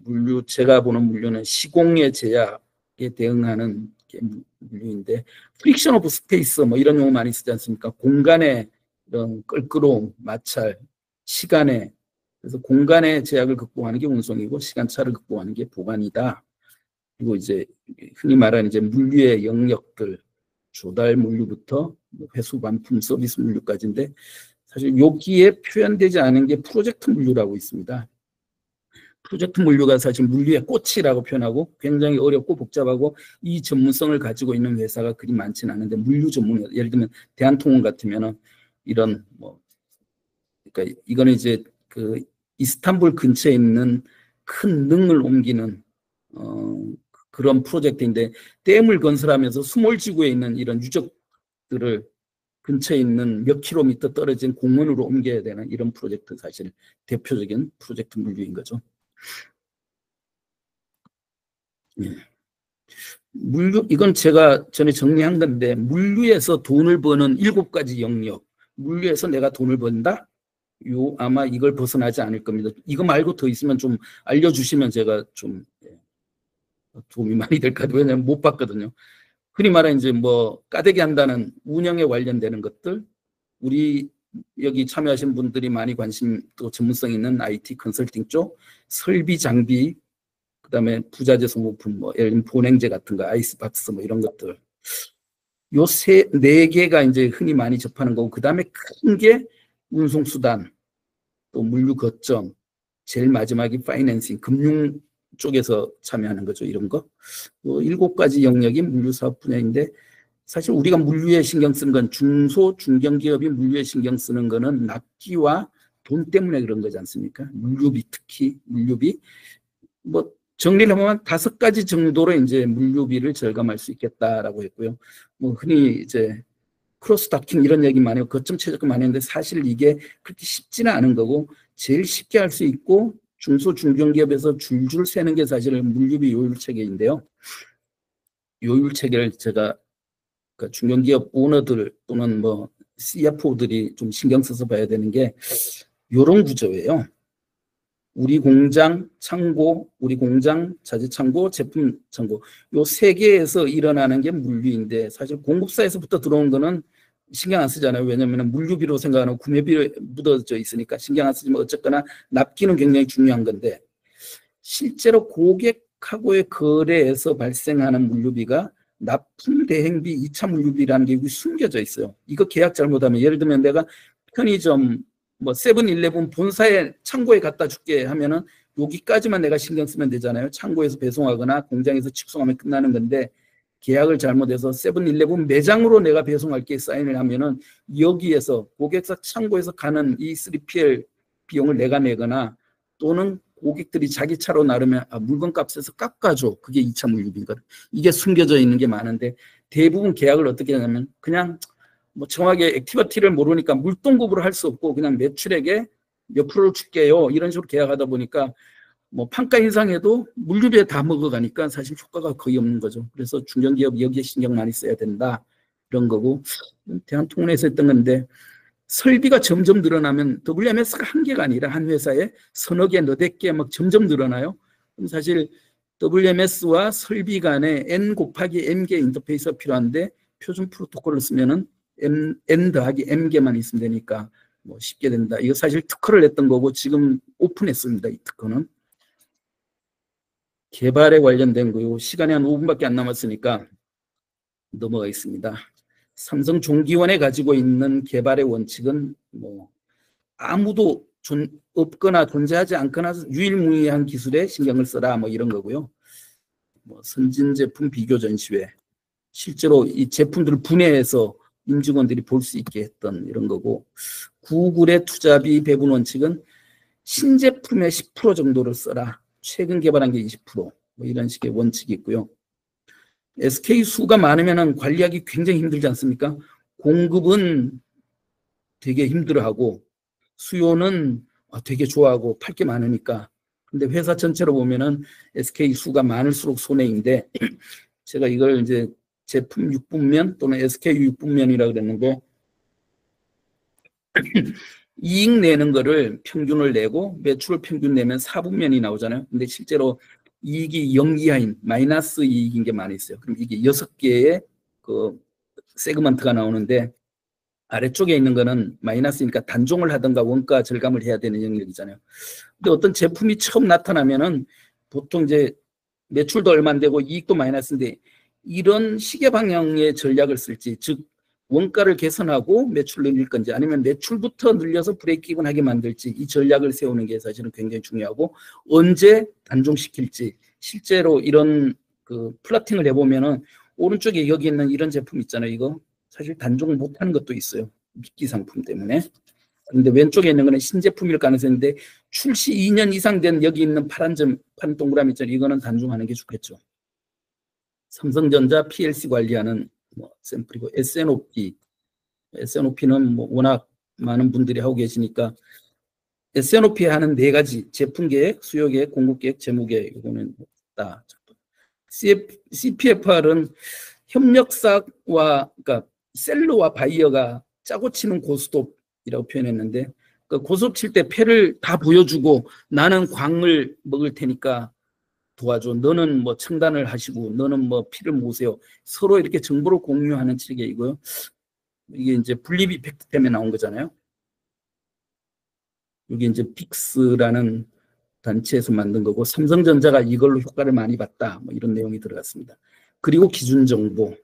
물류, 제가 보는 물류는 시공의 제약에 대응하는 게 물류인데, 프릭션 오브 스페이스 뭐 이런 용어 많이 쓰지 않습니까? 공간의 이런 껄끄러움, 마찰, 시간의, 그래서 공간의 제약을 극복하는 게 운송이고 시간차를 극복하는 게 보관이다. 그리고 이제 흔히 말하는 이제 물류의 영역들, 조달 물류부터 회수, 반품, 서비스 물류까지인데, 사실 여기에 표현되지 않은 게 프로젝트 물류라고 있습니다. 프로젝트 물류가 사실 물류의 꽃이라고 표현하고 굉장히 어렵고 복잡하고 이 전문성을 가지고 있는 회사가 그리 많지는 않은데, 물류 전문, 예를 들면 대한통운 같으면은 이런 뭐, 그러니까 이거는 이제 그 이스탄불 근처에 있는 큰 능을 옮기는 그런 프로젝트인데, 댐을 건설하면서 수몰지구에 있는 이런 유적들을 근처에 있는 몇 킬로미터 떨어진 공원으로 옮겨야 되는 이런 프로젝트, 사실 대표적인 프로젝트 물류인 거죠. 예. 물류, 이건 제가 전에 정리한 건데, 물류에서 돈을 버는 7가지 영역, 물류에서 내가 돈을 번다? 아마 이걸 벗어나지 않을 겁니다. 이거 말고 더 있으면 좀 알려주시면 제가 좀 도움이 많이 될 것 같아요. 왜냐하면 못 봤거든요. 흔히 말하는 이제 뭐 까대기 한다는 운영에 관련되는 것들, 우리 여기 참여하신 분들이 많이 관심 또 전문성 있는 IT 컨설팅 쪽, 설비 장비, 그다음에 부자재 소모품, 뭐 예를 들면 보냉제 같은 거, 아이스박스 뭐 이런 것들, 요 네 개가 이제 흔히 많이 접하는 거고, 그다음에 큰 게 운송수단, 또 물류 거점, 제일 마지막이 파이낸싱, 금융 쪽에서 참여하는 거죠. 이런 거 7가지 영역이 물류 사업 분야인데, 사실 우리가 물류에 신경 쓰는 건, 중소 중견기업이 물류에 신경 쓰는 거는 납기와 돈 때문에 그런 거지 않습니까? 물류비, 특히 물류비, 뭐 정리를 하면 5가지 정도로 이제 물류비를 절감할 수 있겠다라고 했고요. 뭐 흔히 이제 크로스다킹 이런 얘기 많이 하고 거점 최저가 많이 했는데, 사실 이게 그렇게 쉽지는 않은 거고, 제일 쉽게 할 수 있고 중소 중견기업에서 줄줄 세는 게 사실은 물류비 요율 체계인데요. 요율 체계를 제가 그러니까 중견기업 오너들 또는 뭐 CFO들이 좀 신경 써서 봐야 되는 게 이런 구조예요. 우리 공장 창고, 우리 공장 자재 창고, 제품 창고, 요 3개에서 일어나는 게 물류인데, 사실 공급사에서부터 들어온 거는 신경 안 쓰잖아요. 왜냐하면 물류비로 생각하는 구매비로 묻어져 있으니까 신경 안 쓰지만, 어쨌거나 납기는 굉장히 중요한 건데, 실제로 고객하고의 거래에서 발생하는 물류비가 납품 대행비 2차 물류비라는 게 숨겨져 있어요. 이거 계약 잘못하면, 예를 들면 내가 편의점 뭐 세븐일레븐 본사에 창고에 갖다 줄게 하면은 여기까지만 내가 신경 쓰면 되잖아요. 창고에서 배송하거나 공장에서 직송하면 끝나는 건데 계약을 잘못해서 세븐일레븐 매장으로 내가 배송할게 사인을 하면은 여기에서 고객사 창고에서 가는 이 3PL 비용을 내가 내거나 또는 고객들이 자기 차로 나르면 물건값에서 깎아줘. 그게 2차 물류비거든. 이게 숨겨져 있는 게 많은데 대부분 계약을 어떻게 하냐면 그냥 뭐 정확하게 액티비티를 모르니까 물동급으로 할 수 없고 그냥 매출액에 몇 프로를 줄게요. 이런 식으로 계약하다 보니까 뭐 판가 인상해도 물류비에 다 먹어가니까 사실 효과가 거의 없는 거죠. 그래서 중견기업 여기에 신경 많이 써야 된다. 이런 거고 대한통운에서 했던 건데 설비가 점점 늘어나면 WMS가 한 개가 아니라 한 회사에 서너 개, 너댓 개 막 점점 늘어나요. 그럼 사실 WMS와 설비 간에 N 곱하기 M개 인터페이스가 필요한데 표준 프로토콜을 쓰면은 N 더하기 M개만 있으면 되니까 뭐 쉽게 된다. 이거 사실 특허를 냈던 거고 지금 오픈했습니다. 이 특허는. 개발에 관련된 거고 시간이 한 5분밖에 안 남았으니까 넘어가겠습니다. 삼성 종기원에 가지고 있는 개발의 원칙은 뭐 아무도 없거나 존재하지 않거나 유일무이한 기술에 신경을 써라 뭐 이런 거고요. 뭐 선진 제품 비교 전시회 실제로 이 제품들을 분해해서 임직원들이 볼 수 있게 했던 이런 거고 구글의 투자비 배분 원칙은 신제품의 10% 정도를 써라. 최근 개발한 게 20%. 뭐 이런 식의 원칙이 있고요. SK 수가 많으면 관리하기 굉장히 힘들지 않습니까? 공급은 되게 힘들어하고 수요는 되게 좋아하고 팔 게 많으니까. 근데 회사 전체로 보면은 SK 수가 많을수록 손해인데 제가 이걸 이제 제품 6분면 또는 SKU 6분면이라고 그랬는데 이익 내는 거를 평균을 내고 매출 평균 내면 4분면이 나오잖아요. 근데 실제로 이익이 0 이하인 마이너스 이익인 게 많이 있어요. 그럼 이게 6개의 그 세그먼트가 나오는데 아래쪽에 있는 거는 마이너스니까 단종을 하든가 원가 절감을 해야 되는 영역이잖아요. 근데 어떤 제품이 처음 나타나면은 보통 이제 매출도 얼마 안 되고 이익도 마이너스인데 이런 시계 방향의 전략을 쓸지, 즉 원가를 개선하고 매출 늘릴 건지 아니면 매출부터 늘려서 브레이크 이븐 하게 만들지 이 전략을 세우는 게 사실은 굉장히 중요하고 언제 단종시킬지 실제로 이런 그 플러팅을 해보면은 오른쪽에 여기 있는 이런 제품 있잖아요. 이거 사실 단종을 못하는 것도 있어요. 미끼 상품 때문에. 그런데 왼쪽에 있는 거는 신제품일 가능성인데 출시 2년 이상 된 여기 있는 파란 동그라미 있잖아요. 이거는 단종하는 게 좋겠죠. 삼성전자 PLC 관리하는 뭐 샘플이고 SNOP는 뭐 워낙 많은 분들이 하고 계시니까 SNOP 하는 4가지 제품 계획, 수요 계획, 공급 계획, 재무 계획 이거는 있다. CPFR은 협력사와 그러니까 셀러와 바이어가 짜고 치는 고스톱이라고 표현했는데 그 고스톱 칠 때 패를 다 보여주고 나는 광을 먹을 테니까 도와줘. 너는 뭐 청단을 하시고 너는 뭐 피를 모으세요. 서로 이렇게 정보를 공유하는 체계이고요. 이게 이제 분립 이펙트 때문에 나온 거잖아요. 이게 이제 픽스라는 단체에서 만든 거고 삼성전자가 이걸로 효과를 많이 봤다. 뭐 이런 내용이 들어갔습니다. 그리고 기준 정보.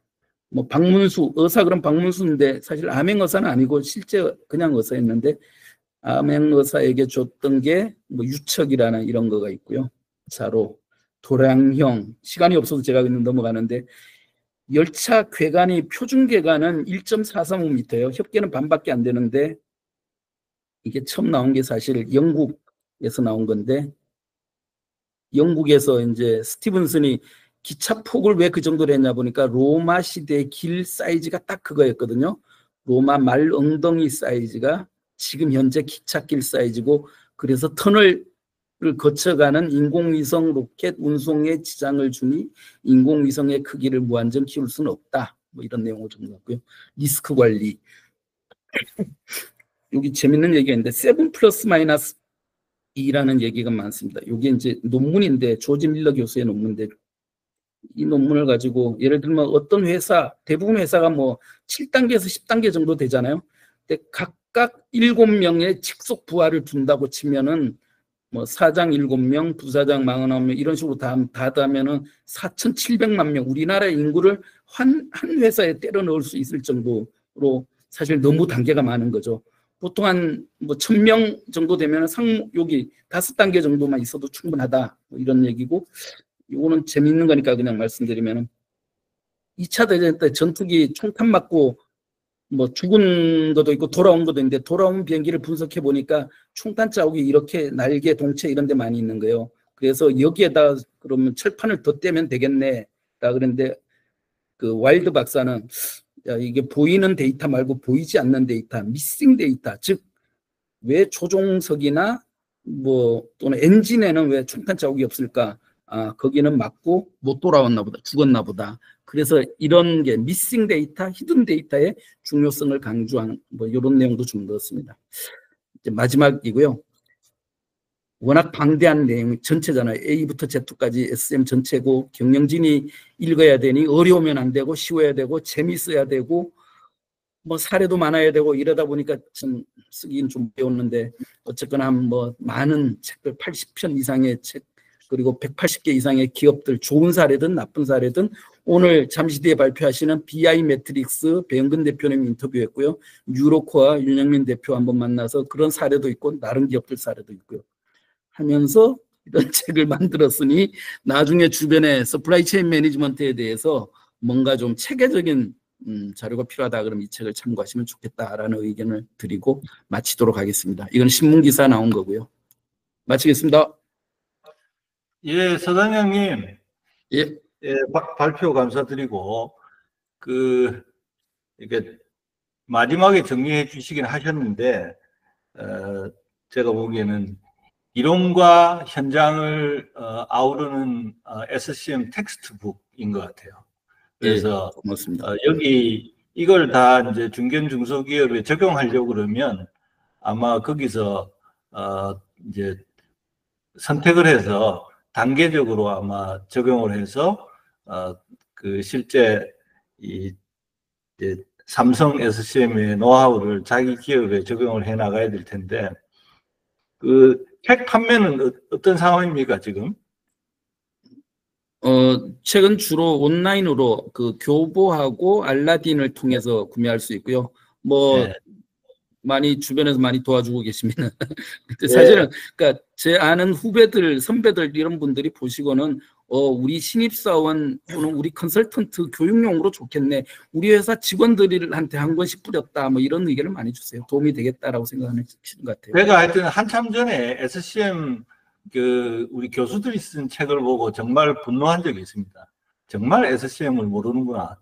뭐 박문수 의사 그럼 박문수인데 사실 암행 의사는 아니고 실제 그냥 의사였는데 암행 의사에게 줬던 게 뭐 유척이라는 이런 거가 있고요. 자로 도량형 시간이 없어서 제가 그냥 넘어가는데 열차 궤간이 표준 궤간은 1.435m예요. 협계는 반밖에 안 되는데 이게 처음 나온 게 사실 영국에서 나온 건데 영국에서 이제 스티븐슨이 기차 폭을 왜 그 정도로 했냐 보니까 로마 시대 길 사이즈가 딱 그거였거든요. 로마 말 엉덩이 사이즈가 지금 현재 기찻길 사이즈고 그래서 터널을 거쳐가는 인공위성 로켓 운송에 지장을 주니 인공위성의 크기를 무한정 키울 수는 없다. 뭐 이런 내용을 좀 넣었고요. 리스크 관리. 여기 재밌는 얘기가 있는데 7 플러스 마이너스 2라는 얘기가 많습니다. 이게 이제 논문인데 조지 밀러 교수의 논문인데 이 논문을 가지고 예를 들면 어떤 회사 대부분 회사가 뭐 7단계에서 10단계 정도 되잖아요. 근데 각각 7명의 직속 부하를 둔다고 치면은 뭐 사장 7명, 부사장 49명 이런 식으로 다 하면은 4,700만 명 우리나라의 인구를 한 회사에 때려 넣을 수 있을 정도로 사실 너무 단계가 많은 거죠. 보통 한 뭐 1000명 정도 되면 여기 5단계 정도만 있어도 충분하다. 뭐 이런 얘기고, 이거는 재밌는 거니까 그냥 말씀드리면은 2차 대전 때 전투기 총탄 맞고 뭐 죽은 것도 있고 돌아온 것도 있는데, 돌아온 비행기를 분석해 보니까 총탄 자국이 이렇게 날개, 동체 이런 데 많이 있는 거예요. 그래서 여기에다 그러면 철판을 더 떼면 되겠네. 라 그랬는데 그 와일드 박사는 야, 이게 보이는 데이터 말고 보이지 않는 데이터, 미싱 데이터, 즉 왜 조종석이나 뭐 또는 엔진에는 왜 총탄 자국이 없을까? 아, 거기는 맞고 못 돌아왔나 보다, 죽었나 보다. 그래서 이런 게 미싱 데이터, 히든 데이터의 중요성을 강조한 뭐 이런 내용도 좀 넣었습니다. 이제 마지막이고요. 워낙 방대한 내용 전체잖아요. A부터 Z까지 SM 전체고 경영진이 읽어야 되니 어려우면 안 되고 쉬워야 되고 재미있어야 되고 뭐 사례도 많아야 되고 이러다 보니까 좀 쓰기는 좀 배웠는데, 어쨌거나 뭐 많은 책들 80편 이상의 책, 그리고 180개 이상의 기업들, 좋은 사례든 나쁜 사례든 오늘 잠시 뒤에 발표하시는 BI 매트릭스 배영근 대표님 인터뷰했고요. 뉴로코와 윤영민 대표 한번 만나서 그런 사례도 있고 다른 기업들 사례도 있고요. 하면서 이런 책을 만들었으니 나중에 주변에 서플라이 체인 매니지먼트에 대해서 뭔가 좀 체계적인 자료가 필요하다 그러면 이 책을 참고하시면 좋겠다라는 의견을 드리고 마치도록 하겠습니다. 이건 신문기사 나온 거고요. 마치겠습니다. 예, 서단장님. 예. 예, 발표 감사드리고, 이렇게 마지막에 정리해 주시긴 하셨는데, 제가 보기에는 이론과 현장을 아우르는 SCM 텍스트북인 것 같아요. 그래서 예, 고맙습니다. 여기 이걸 다 이제 중견 중소기업에 적용하려고 그러면 아마 거기서 이제 선택을 해서 단계적으로 아마 적용을 해서 실제 이 삼성 SCM의 노하우를 자기 기업에 적용을 해 나가야 될 텐데, 책 판매는 어떤 상황입니까 지금? 책은 주로 온라인으로 그 교보하고 알라딘을 통해서 구매할 수 있고요. 뭐 네. 많이 주변에서 많이 도와주고 계시면 사실은 그러니까 제 아는 후배들, 선배들 이런 분들이 보시고는 우리 신입사원 또는 우리 컨설턴트 교육용으로 좋겠네. 우리 회사 직원들한테 한 권씩 뿌렸다. 뭐 이런 의견을 많이 주세요. 도움이 되겠다라고 생각하는 것 같아요. 제가 하여튼 한참 전에 SCM 우리 교수들이 쓴 책을 보고 정말 분노한 적이 있습니다. 정말 SCM을 모르는구나.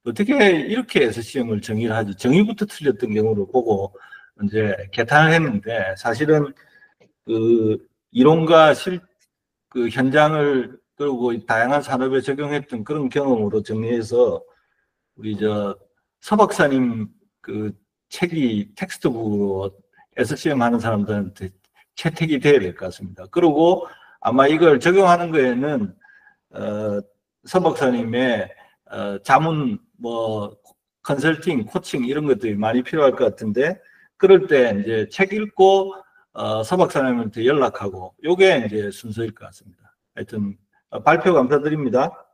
어떻게 이렇게 SCM을 정의를 하지? 정의부터 틀렸던 경우를 보고 이제 개탄을 했는데, 사실은 이론과 현장을 그리고 다양한 산업에 적용했던 그런 경험으로 정리해서 우리 서 박사님 책이 텍스트북으로 SCM 하는 사람들한테 채택이 돼야 될 것 같습니다. 그리고 아마 이걸 적용하는 거에는 서 박사님의 자문, 뭐 컨설팅, 코칭 이런 것들이 많이 필요할 것 같은데, 그럴 때 이제 책 읽고 서 박사님한테 연락하고 요게 이제 순서일 것 같습니다. 하여튼 발표 감사드립니다.